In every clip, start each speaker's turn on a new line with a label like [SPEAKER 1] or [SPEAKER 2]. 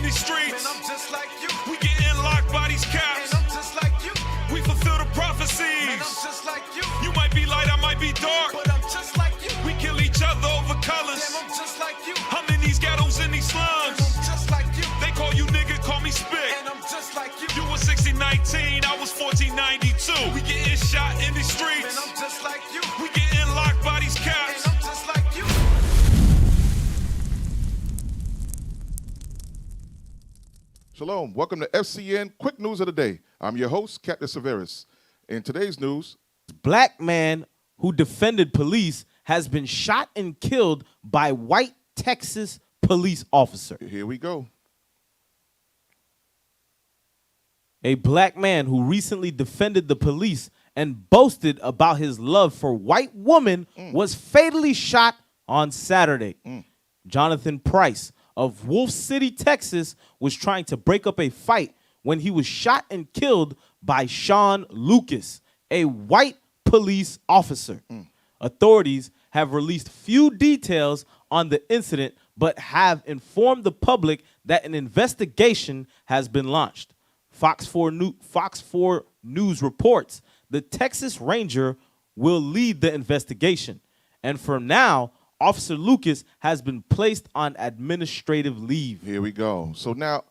[SPEAKER 1] these streets.
[SPEAKER 2] And I'm just like you.
[SPEAKER 1] We getting locked by these caps.
[SPEAKER 2] And I'm just like you.
[SPEAKER 1] We fulfill the prophecies.
[SPEAKER 2] And I'm just like you.
[SPEAKER 1] You might be light, I might be dark.
[SPEAKER 2] But I'm just like you.
[SPEAKER 1] We kill each other over colors.
[SPEAKER 2] Damn, I'm just like you.
[SPEAKER 1] I'm in these ghettos, in these
[SPEAKER 2] And
[SPEAKER 1] slums.
[SPEAKER 2] I'm just like you.
[SPEAKER 1] They call you nigga, call me spick.
[SPEAKER 2] And I'm just like you.
[SPEAKER 1] You was 1619, I was 1492. We getting shot in these
[SPEAKER 2] And
[SPEAKER 1] streets.
[SPEAKER 2] I'm just like you.
[SPEAKER 1] We getting locked by these
[SPEAKER 2] And
[SPEAKER 1] caps.
[SPEAKER 2] I'm just like you.
[SPEAKER 3] Shalom. Welcome to FCN Quick News of the Day. I'm your host, Captain Severus. In today's news,
[SPEAKER 4] Black man who defended police has been shot and killed by white Texas police officer.
[SPEAKER 3] here we go.
[SPEAKER 4] A black man who recently defended the police and boasted about his love for white women was fatally shot on Saturday. Jonathan Price of Wolf City, Texas, was trying to break up a fight when he was shot and killed by Sean Lucas, a white police officer. Authorities have released few details on the incident, but have informed the public that an investigation has been launched. Fox 4 News reports the Texas Ranger will lead the investigation. And for now, Officer Lucas has been placed on administrative leave.
[SPEAKER 3] Here we go. So now,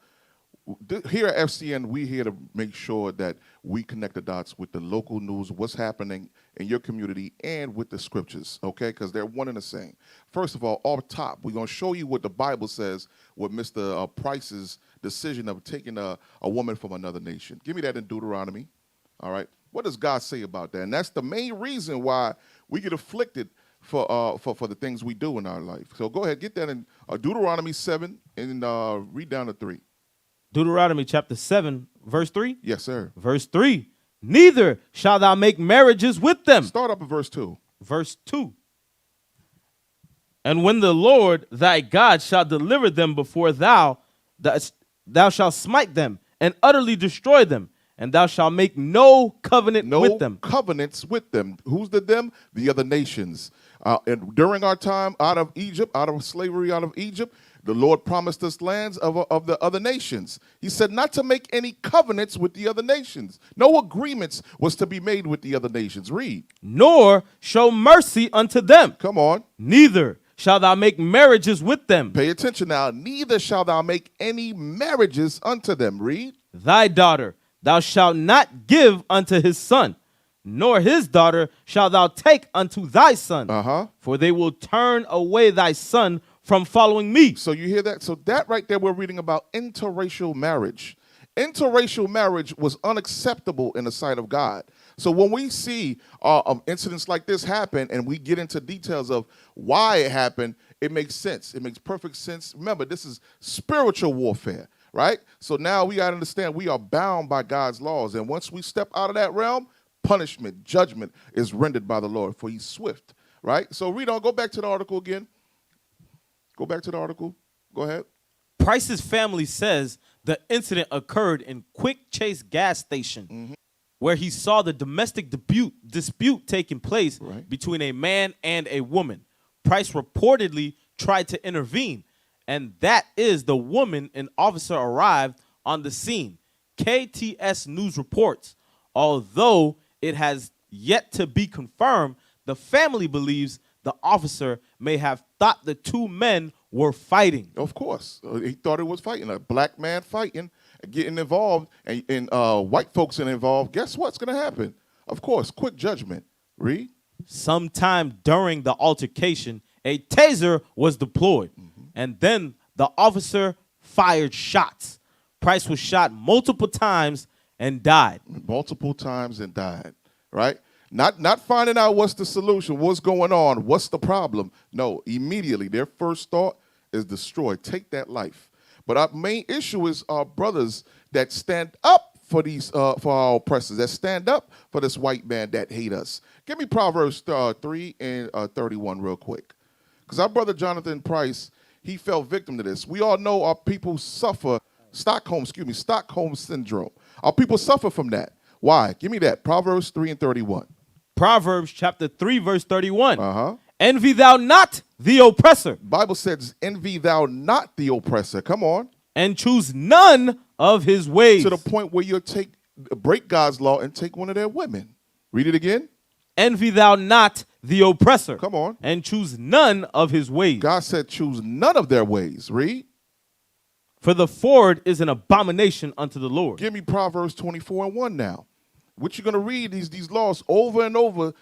[SPEAKER 3] here at FCN, we're here to make sure that we connect the dots with the local news, what's happening in your community, and with the scriptures, okay? Because they're one and the same. First of all, off top, we're going to show you what the Bible says with Mr. Price's decision of taking a woman from another nation. Give me that in Deuteronomy, all right? What does God say about that? And that's the main reason why we get afflicted for the things we do in our life. So go ahead, get that in Deuteronomy 7 and read down to 3.
[SPEAKER 4] Deuteronomy chapter 7, verse 3.
[SPEAKER 3] Yes, sir.
[SPEAKER 4] Verse 3. Neither shalt thou make marriages with them.
[SPEAKER 3] Start up at verse 2.
[SPEAKER 4] Verse 2. And when the Lord thy God shall deliver them before thou shalt smite them and utterly destroy them, and thou shalt make no covenant with them.
[SPEAKER 3] No covenants with them. Who's the them? The other nations. And during our time out of Egypt, out of slavery, out of Egypt, the Lord promised us lands of the other nations. He said not to make any covenants with the other nations. No agreements was to be made with the other nations. Read.
[SPEAKER 4] Nor show mercy unto them.
[SPEAKER 3] Come on.
[SPEAKER 4] Neither shalt thou make marriages with them.
[SPEAKER 3] Pay attention now. Neither shall thou make any marriages unto them. Read.
[SPEAKER 4] Thy daughter thou shalt not give unto his son, nor his daughter shalt thou take unto thy son. For they will turn away thy son from following me.
[SPEAKER 3] So you hear that? So that right there, we're reading about interracial marriage. Interracial marriage was unacceptable in the sight of God. So when we see incidents like this happen and we get into details of why it happened, it makes sense. It makes perfect sense. Remember, this is spiritual warfare, right? So now we got to understand we are bound by God's laws. And once we step out of that realm, punishment, judgment is rendered by the Lord, for he's swift, right? So read on. Go back to the article again. Go back to the article. Go ahead.
[SPEAKER 4] Price's family says the incident occurred in Quick Chase gas station, where he saw the domestic dispute taking place between a man and a woman. Price reportedly tried to intervene, and that is the woman an officer arrived on the scene. KTS News reports, although it has yet to be confirmed, the family believes the officer may have thought the two men were fighting.
[SPEAKER 3] Of course. He thought it was fighting. A black man fighting, getting involved, and white folks are involved. Guess what's going to happen? Of course, quick judgment. Read.
[SPEAKER 4] Sometime during the altercation, a taser was deployed, and then the officer fired shots. Price was shot multiple times and died.
[SPEAKER 3] Multiple times and died, right? Not finding out what's the solution, what's going on, what's the problem. No, immediately their first thought is destroy, take that life. But our main issue is our brothers that stand up for these for our oppressors, that stand up for this white man that hate us. Give me Proverbs 3 and 31 real quick. Because our brother Jonathan Price, he fell victim to this. We all know our people suffer Stockholm syndrome. Our people suffer from that. Why? Give me that. Proverbs 3 and 31.
[SPEAKER 4] Proverbs chapter 3, verse 31. Envy thou not the oppressor.
[SPEAKER 3] Bible says, envy thou not the oppressor. Come on.
[SPEAKER 4] and choose none of his ways.
[SPEAKER 3] To the point where you'll break God's law and take one of their women. Read it again.
[SPEAKER 4] Envy thou not the oppressor.
[SPEAKER 3] Come on.
[SPEAKER 4] And choose none of his ways.
[SPEAKER 3] God said choose none of their ways. Read.
[SPEAKER 4] For the forward is an abomination unto the Lord.
[SPEAKER 3] Give me Proverbs 24:1 now. What you're going to read these laws over and over,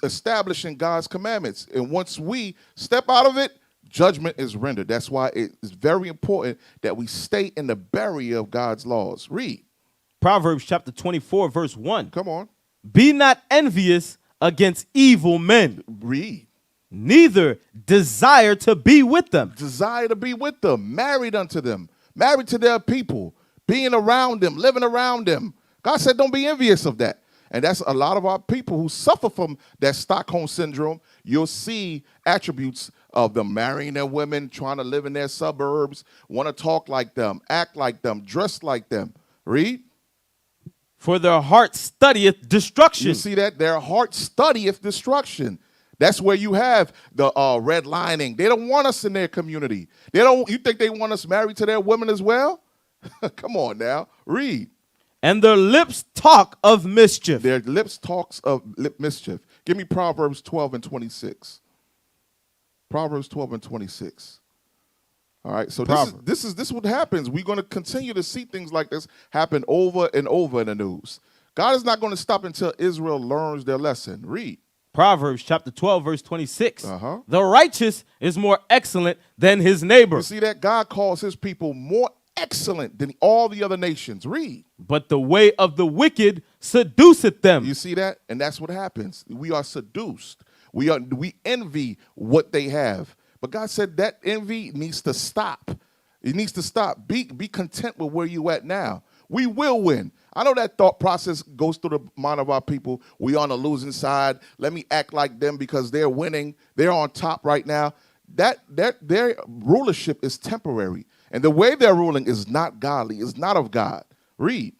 [SPEAKER 3] establishing God's commandments. And once we step out of it, judgment is rendered. That's why it is very important that we stay in the barrier of God's laws. Read.
[SPEAKER 4] Proverbs chapter 24, verse 1.
[SPEAKER 3] Come on.
[SPEAKER 4] Be not envious against evil men,
[SPEAKER 3] Read.
[SPEAKER 4] neither desire to be with them.
[SPEAKER 3] Desire to be with them, married unto them, married to their people, being around them, living around them. God said don't be envious of that. And that's a lot of our people who suffer from that Stockholm syndrome. You'll see attributes of them marrying their women, trying to live in their suburbs, want to talk like them, act like them, dress like them. Read.
[SPEAKER 4] For their heart studieth destruction.
[SPEAKER 3] You see that? Their heart studieth destruction. That's where you have the redlining. They don't want us in their community. You think they want us married to their women as well? Come on now. Read.
[SPEAKER 4] And their lips talk of mischief.
[SPEAKER 3] Their lips talks of mischief. Give me Proverbs 12:26. Proverbs 12:26. All right, so this is what happens. We're going to continue to see things like this happen over and over in the news. God is not going to stop until Israel learns their lesson. Read.
[SPEAKER 4] Proverbs chapter 12, verse 26.
[SPEAKER 3] Uh-huh.
[SPEAKER 4] The righteous is more excellent than his neighbor.
[SPEAKER 3] You see that? God calls his people more excellent than all the other nations. Read.
[SPEAKER 4] But the way of the wicked seduceth them.
[SPEAKER 3] You see that? And that's what happens. We are seduced. We envy what they have. But God said that envy needs to stop. It needs to stop. Be content with where you at now. We will win. I know that thought process goes through the mind of our people. We on the losing side. Let me act like them because they're winning. They're on top right now. Their rulership is temporary. And the way they're ruling is not godly. It's not of God. Read.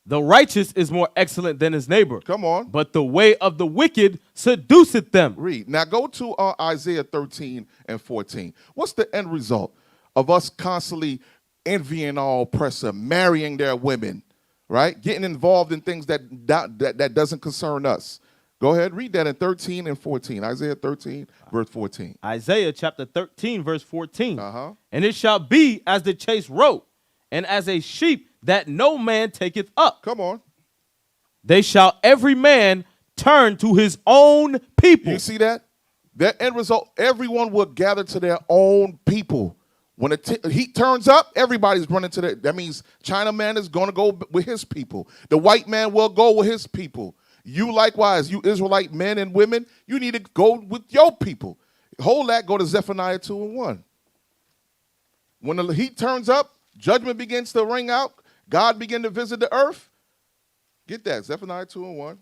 [SPEAKER 4] The righteous is more excellent than his neighbor.
[SPEAKER 3] Come on.
[SPEAKER 4] But the way of the wicked seduceth them.
[SPEAKER 3] Read. Now go to Isaiah 13:14. What's the end result of us constantly envying our oppressor, marrying their women, right? Getting involved in things that doesn't concern us. Go ahead, read that in 13 and 14. Isaiah 13, verse 14.
[SPEAKER 4] Isaiah chapter 13, verse 14.
[SPEAKER 3] Uh-huh.
[SPEAKER 4] And it shall be as the chase rope, and as a sheep that no man taketh up.
[SPEAKER 3] Come on.
[SPEAKER 4] They shall every man turn to his own people.
[SPEAKER 3] You see that? That end result, everyone will gather to their own people. When the heat turns up, everybody's running to that. That means China man is going to go with his people. The white man will go with his people. You likewise, you Israelite men and women, you need to go with your people. Hold that, go to Zephaniah 2:1. When the heat turns up, judgment begins to ring out, God begin to visit the earth. Get that, Zephaniah 2:1.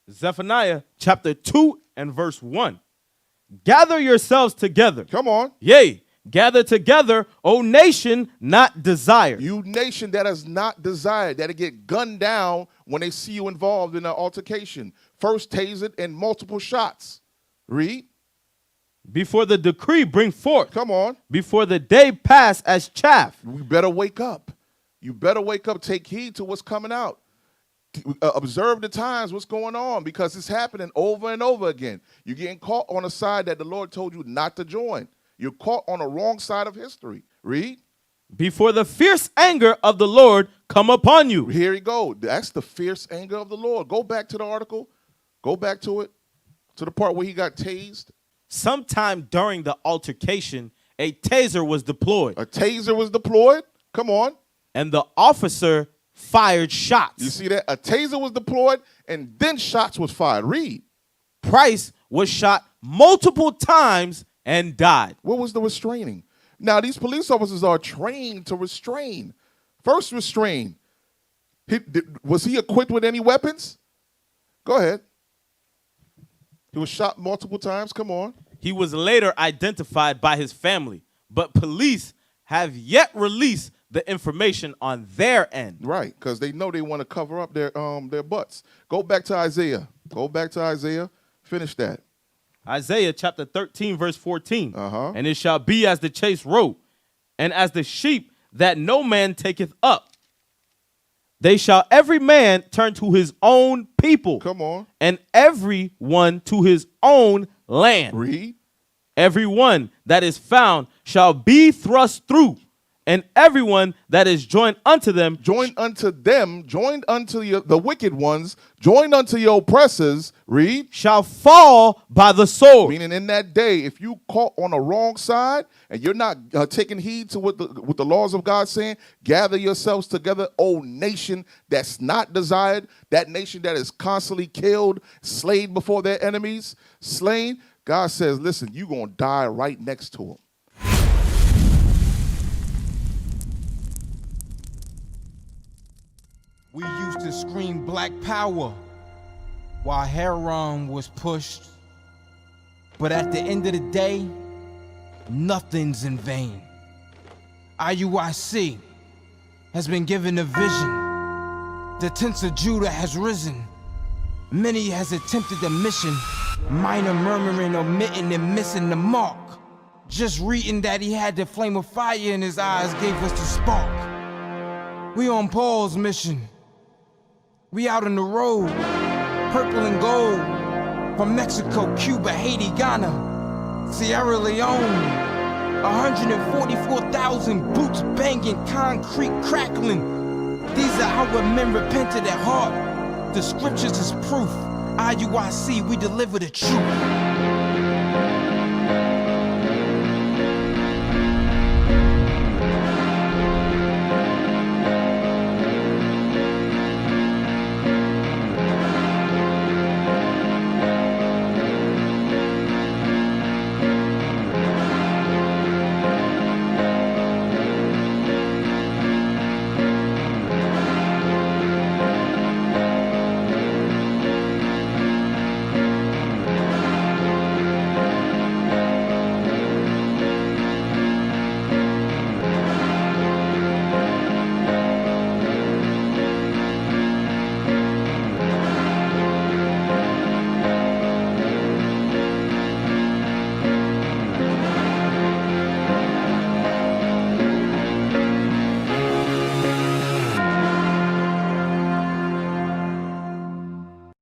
[SPEAKER 4] Zephaniah chapter 2 and verse 1. Gather yourselves together.
[SPEAKER 3] Come on.
[SPEAKER 4] Yea, gather together, O nation not desired.
[SPEAKER 3] You nation that is not desired, that'll get gunned down when they see you involved in an altercation. First tasered and multiple shots. Read.
[SPEAKER 4] Before the decree bring forth.
[SPEAKER 3] Come on.
[SPEAKER 4] Before the day pass as chaff.
[SPEAKER 3] We better wake up. You better wake up. Take heed to what's coming out. Observe the times, what's going on, because it's happening over and over again. You're getting caught on a side that the Lord told you not to join. You're caught on the wrong side of history. Read.
[SPEAKER 4] Before the fierce anger of the Lord come upon you.
[SPEAKER 3] Here you go. That's the fierce anger of the Lord. Go back to the article. Go back to it, to the part where he got tased.
[SPEAKER 4] Sometime during the altercation, a taser was deployed.
[SPEAKER 3] A taser was deployed. Come on.
[SPEAKER 4] And the officer fired shots.
[SPEAKER 3] You see that? A taser was deployed, and then shots was fired. Read.
[SPEAKER 4] Price was shot multiple times and died.
[SPEAKER 3] What was the restraining? Now, these police officers are trained to restrain. First restrain. Was he equipped with any weapons? Go ahead. He was shot multiple times. Come on.
[SPEAKER 4] He was later identified by his family, but police have yet released the information on their end.
[SPEAKER 3] Right, because they know they want to cover up their butts. Go back to Isaiah. Go back to Isaiah. Finish that.
[SPEAKER 4] Isaiah chapter 13, verse 14.
[SPEAKER 3] Uh-huh.
[SPEAKER 4] And it shall be as the chase rope, and as the sheep that no man taketh up. They shall every man turn to his own people.
[SPEAKER 3] Come on.
[SPEAKER 4] And every one to his own land.
[SPEAKER 3] Read.
[SPEAKER 4] Every one that is found shall be thrust through, and everyone that is joined unto them,
[SPEAKER 3] Joined unto them, joined unto the wicked ones, joined unto your oppressors, read.
[SPEAKER 4] shall fall by the sword.
[SPEAKER 3] Meaning in that day, if you caught on the wrong side and you're not taking heed to what the laws of God saying, gather yourselves together, O nation that's not desired, that nation that is constantly killed, slain before their enemies, slain. God says, listen, you're going to die right next to them.
[SPEAKER 5] We used to scream black power while heroin was pushed. But at the end of the day, nothing's in vain. IUIC has been given a vision. The tents of Judah has risen. Many has attempted the mission, minor murmuring, omitting, and missing the mark. Just reading that he had the flame of fire in his eyes gave us the spark. We on Paul's mission. We out on the road, purple and gold, from Mexico, Cuba, Haiti, Ghana, Sierra Leone. 144,000 boots banging, concrete crackling. These are our men repented at heart. The scriptures is proof. IUIC, we deliver the truth.